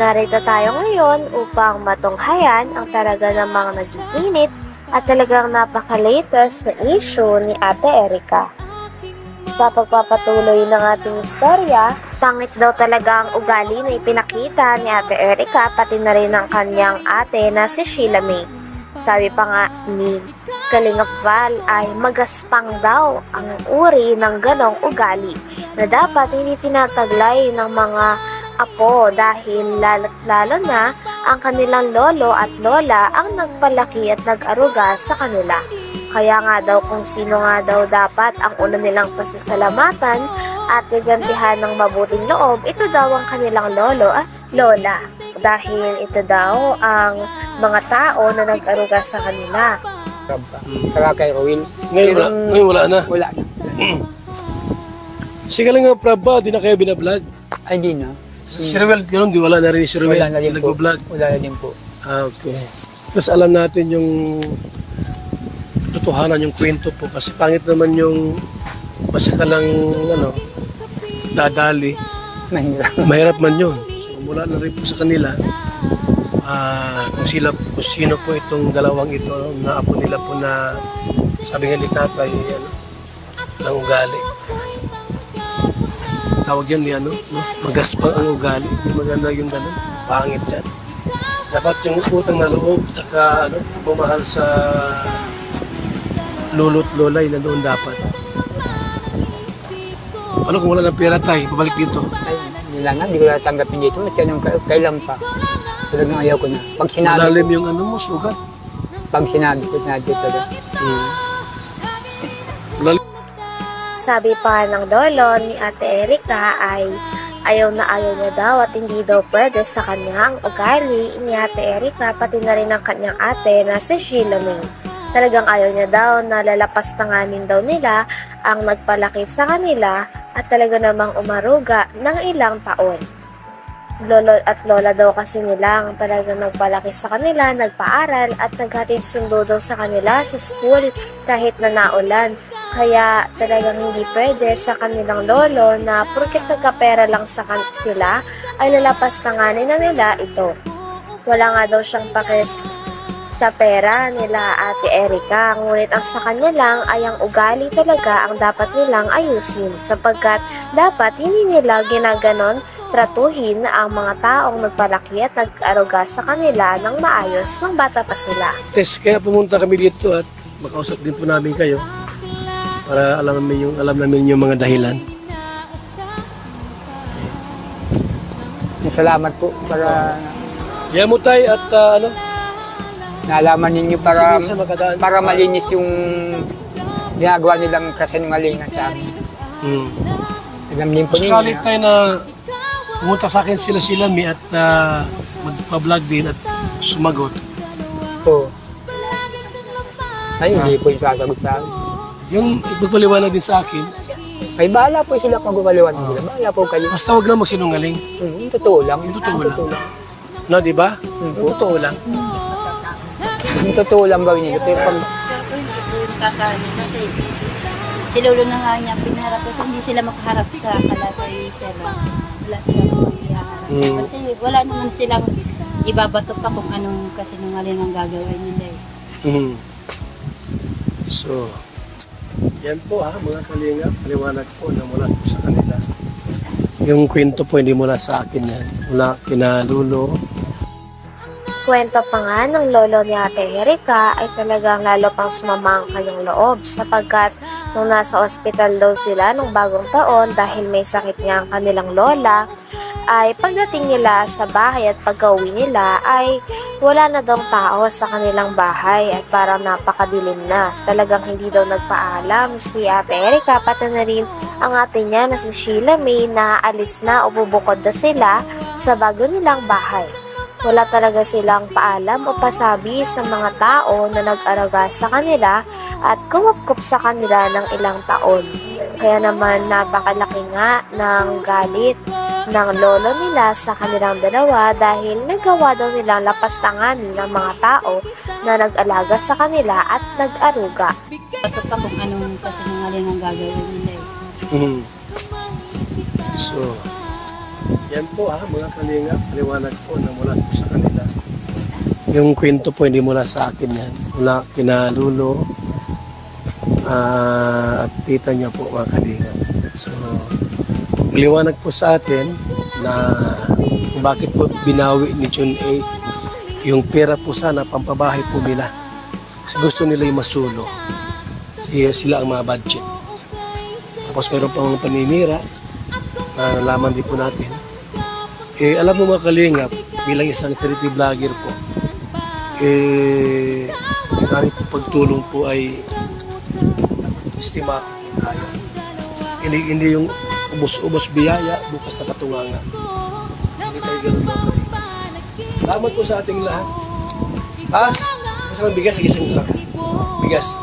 Narito tayo ngayon upang matunghayan ang talaga namang nag-iinit at talagang napaka-latest na issue ni Ate Erica. Sa pagpapatuloy ng ating istorya, pangit daw talaga ang ugali na ipinakita ni Ate Erica pati na rin ang kanyang ate na si Sheila May. Sabi pa nga ni Kalingap Val ay magaspang daw ang uri ng ganong ugali na dapat hindi tinataglay ng mga apo dahil lalo na ang kanilang lolo at lola ang nagpalaki at nag-aruga sa kanila. Kaya nga daw kung sino nga daw dapat ang una nilang pasasalamatan at gagantihan ng mabuting loob, ito daw ang kanilang lolo at lola. Dahil ito daw ang mga tao na nag-aruga sa kanila. Saka kay Owen. Ngayon wala na. Wala na. Sige lang nga, Prabba, di na kayo binablog. Ay, di na. Si Ruel, gano'n, di wala na rin si Ruel. Wala na din po. Nag-vlog. Wala na din po. Okay. Tapos alam natin yung totohanan, yung kwento po. Kasi pangit naman yung basta ka lang, dadali. Mahirap. Mahirap man yun. So, mula na rin po sa kanila, kung sino po itong dalawang ito na apo nila po na sabi nga ni tatay, ng ugali. Tawag yan ni magaspang ang ugali. Hindi maganda yung gano'n. Pangit yan. Dapat yung utang na loob, saka bumahal sa lolo't lola, yun na doon dapat. Ano kung wala ng pera tayo, pabalik dito? Ay, nilangan, hindi ko natanggapin dito. Kailan pa. Talagang ayaw ko na. Pag sinabi malalim ko, yung sugat. pag sinabi ko dito. Sabi pa ng lolo ni Ate Erica ay ayaw na ayaw niya daw at hindi daw pwede sa kanyang ugali ni Ate Erica pati na rin ang kanyang ate na si Sheila May. Talagang ayaw niya daw na lalapastanganin daw nila ang nagpalaki sa kanila at talaga namang umaruga ng ilang taon. Lolo at lola daw kasi nila ang talagang nagpalaki sa kanila, nagpaaral at naghatid sundo daw sa kanila sa school kahit na naulan. Kaya talagang hindi pwede sa kanilang lolo na porket nagkapera lang sila ay lalapastanganin na nila ito. Wala nga daw siyang pakis sa pera nila Ate Erica, ngunit ang sa kanya lang ay ang ugali talaga ang dapat nilang ayusin sapagkat dapat hindi nila ginaganon tratuhin ang mga taong nagpalaki at nag-aruga sa kanila ng maayos ng bata pa sila. Yes, kaya pumunta kami dito at makausap din po namin kayo para alam namin yung mga dahilan. Salamat po para Yamutay at nalaman ninyo para malinis yung ginagawa nilang kasinungalingan sa amin. Alam din po ninyo. Sakalit tayo na pumunta sa akin sila Mi at magpa-vlog din at sumagot. Oo. Ay, hindi po yung sasagot sa akin. Yung ipagpaliwanag din sa akin, Ay, bahala po sila magpapaliwan sila. Bahala po kayo. basta wag lang magsinungaling. Yung totoo lang. Yung totoo lang. No, di ba? Yung totoo lang. Yung totoo lang gawin nila. Pero pag si lolo na nga niya pinaharap kasi hindi sila makaharap sa kalasay sir. Wala silang paghiharap. Kasi wala naman silang ibabato pa kung anong kasinungaling ang gagawin nila eh. So, yan po mga kalinga, paliwanag po na mula po sa kanila. Yung kwento po hindi mula sa akin yan, mula kina Lolo. Kwento pa nga ng lolo ni Ate Erica ay talagang lalo pang sumama ang kanyang loob sapagkat nung nasa ospital daw sila nung bagong taon dahil may sakit nga ang kanilang lola, ay pagdating nila sa bahay at pag-uwi nila ay wala na daw tao sa kanilang bahay at parang napakadilim na. Talagang hindi daw nagpaalam si Ate Erica pati na rin ang ate niya na si Sheila May na alis na o bubukod na sila sa bago nilang bahay. Wala talaga silang paalam o pasabi sa mga tao na nag-araga sa kanila at kumupkup sa kanila ng ilang taon. Kaya naman napakalaki nga ng galit ng lolo nila sa kanilang dalawa dahil nagawa daw nilang lapastanganin ng mga tao na nag-alaga sa kanila at nag-aruga. Bato pa kung anong kasinungaling ang gagawin nila eh. So, Yan po mga kalinga, paliwanag po na mula po sa kanila. Yung kwento po hindi mula sa akin yan. Mula kina Lulo at tita niya po mga kalinga. So, liwanag po sa atin na kung bakit po binawi ni John A. Yung pera po sana, pampabahay po nila. Kasi gusto nila yung masulo. Sila ang mga budget. Tapos meron pa mga paninira na nalaman din po natin. Alam mo mga kalingap, bilang isang charity vlogger po, yung aming pagtulong po ay systematic tayo. Hindi yung ubos-ubos biyaya, bukas na katunganga. Hindi tayo ganun mga kalingap. Salamat po sa ating lahat. Masang bigas, isang lang. Bigas.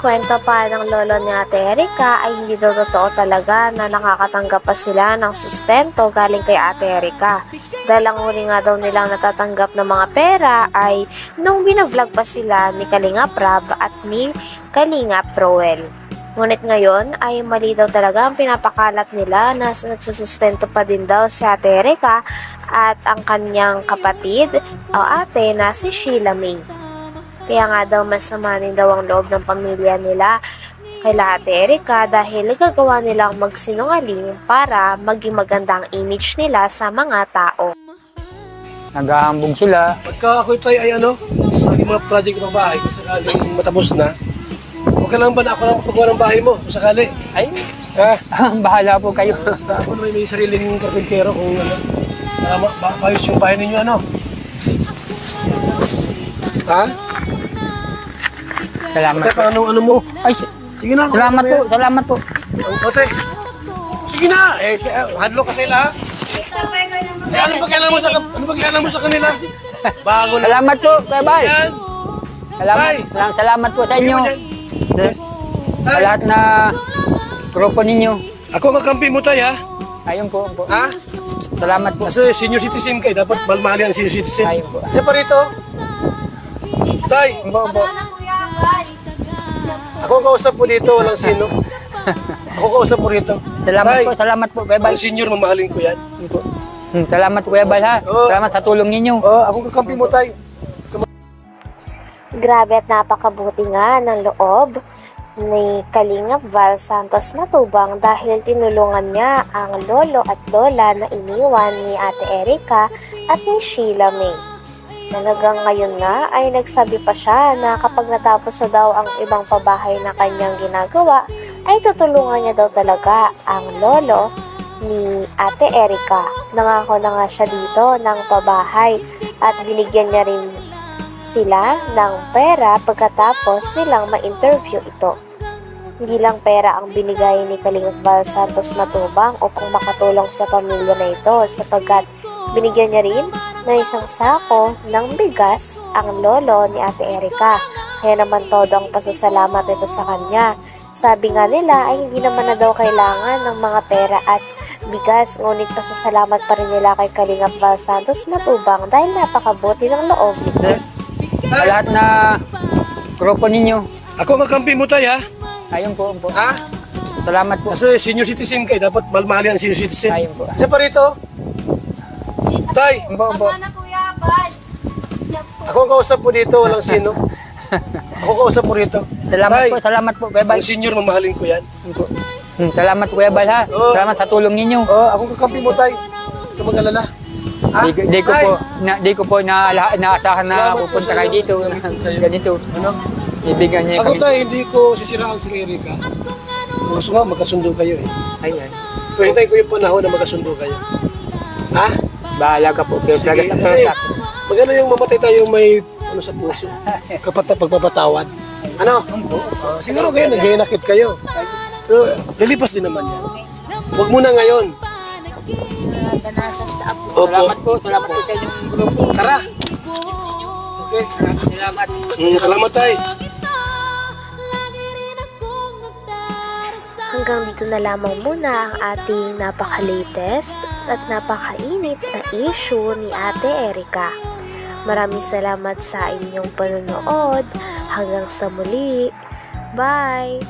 Kwento pa ng lolo ni Ate Erika ay hindi daw totoo talaga na nakakatanggap pa sila ng sustento galing kay Ate Erika. Dahil ang huli nga daw nilang natatanggap ng mga pera ay nung binavlog pa sila ni Kalinga Prab at ni Kalinga Proel. Ngunit ngayon ay mali daw talaga ang pinapakalat nila na nagsusustento pa din daw si Ate Erika at ang kanyang kapatid o ate na si Sheila May. Kaya nga daw masama din daw ang loob ng pamilya nila kay Ate Erika dahil nagagawa nilang magsinungaling para maging magandang image nila sa mga tao. Naghahambog sila. Pagka ako tayo ay lagi mga project ng bahay, kung sakaling matapos na, huwag ka lang ba na ako lang pagpagawa ng bahay mo, kung sakali. Ay, bahala po kayo. Ako naman may sariling karpintero kung maayos yung bahay ninyo, Ha? Salamat Ate, po. ano mo? Ay, Sige na. salamat po, salamat po. Ate. Sige na. Hadlo ka sila, ha? Ano ba kailangan mo sa kanila? Bago na. Salamat po, Kuya Bal. Yan. Salamat po sa inyo. Sa lahat na grupo ninyo. Ako ang kampi mo tayo, ha? Ayun po. Ha? Salamat po. Kasi senior citizen kayo, dapat malmali ang senior citizen. Ayun po. Isa pa rito. Tay, Opo. ako kausap po dito, walang sino. Ako kausap po rito. Salamat po, Kuya Bal. Ang senior, mamahalin ko yan. Salamat Kuya Bal, ha. Oo. Salamat sa tulong ninyo. Ako kakampi mo tayo. Grabe at napakabuti nga ng loob ni Kalingap Val Santos Matubang dahil tinulungan niya ang lolo at lola na iniwan ni Ate Erika at ni Sheila May. Talagang ngayon nga ay nagsabi pa siya na kapag natapos na daw ang ibang pabahay na kanyang ginagawa, ay tutulungan niya daw talaga ang lolo ni Ate Erika. Nangako na nga siya dito ng pabahay at binigyan niya rin sila ng pera pagkatapos silang ma-interview ito. Hindi lang pera ang binigay ni Kalingap Val Santos Matubang upang makatulong sa pamilya na ito sapagkat binigyan niya rin na isang sako ng bigas ang lolo ni Ate Erika. Kaya naman todo ang pasasalamat ito sa kanya. Sabi nga nila ay hindi naman na daw kailangan ng mga pera at bigas, ngunit pasasalamat pa rin nila kay Kalingap Val Santos Matubang dahil napakabuti ng loob nito. Sa lahat na grupo ninyo. Ako ang kampi mo tayo, ha? Ayun po. Ha? Salamat po. Kasi senior citizen kayo, dapat malmali ang senior citizen. Ayun po. Isa pa rito. Tay, Opo. ako ang kausap po dito, walang sino. Ako kausap po rito. Salamat po, Kuya Bal. Ang senior, mamahalin ko yan. Salamat Kuya Bal, ha. Oo. Salamat sa tulong ninyo. Ako kakampi mo tayo. Huwag ka mag-alala. Di ko po naasahan na Salamat po pupunta sa kayo iyo. dito. Ganito. Ano? Ibigyan niya Ako kami. tayo, hindi ko sisiraan si Erika. Kung gusto nga, magkasundo kayo eh. Ayan. Pero hintayin ko yung panahon na magkasundo kayo. Ha? Bahala ka po. Pero Sige, sa kasi magano yung mamatay tayo may sa puso. Pagpapatawad. Ano? Siguro kayo, nag-iinakit kayo. So, lilipas din naman yan. Huwag muna ngayon. Opo. Salamat po sa inyong grupo. Tara. Okay. Salamat. Salamat tayo. Hanggang dito na lamang muna ang ating napaka-latest at napakainit na issue ni Ate Erika. Maraming salamat sa inyong panonood. Hanggang sa muli. Bye!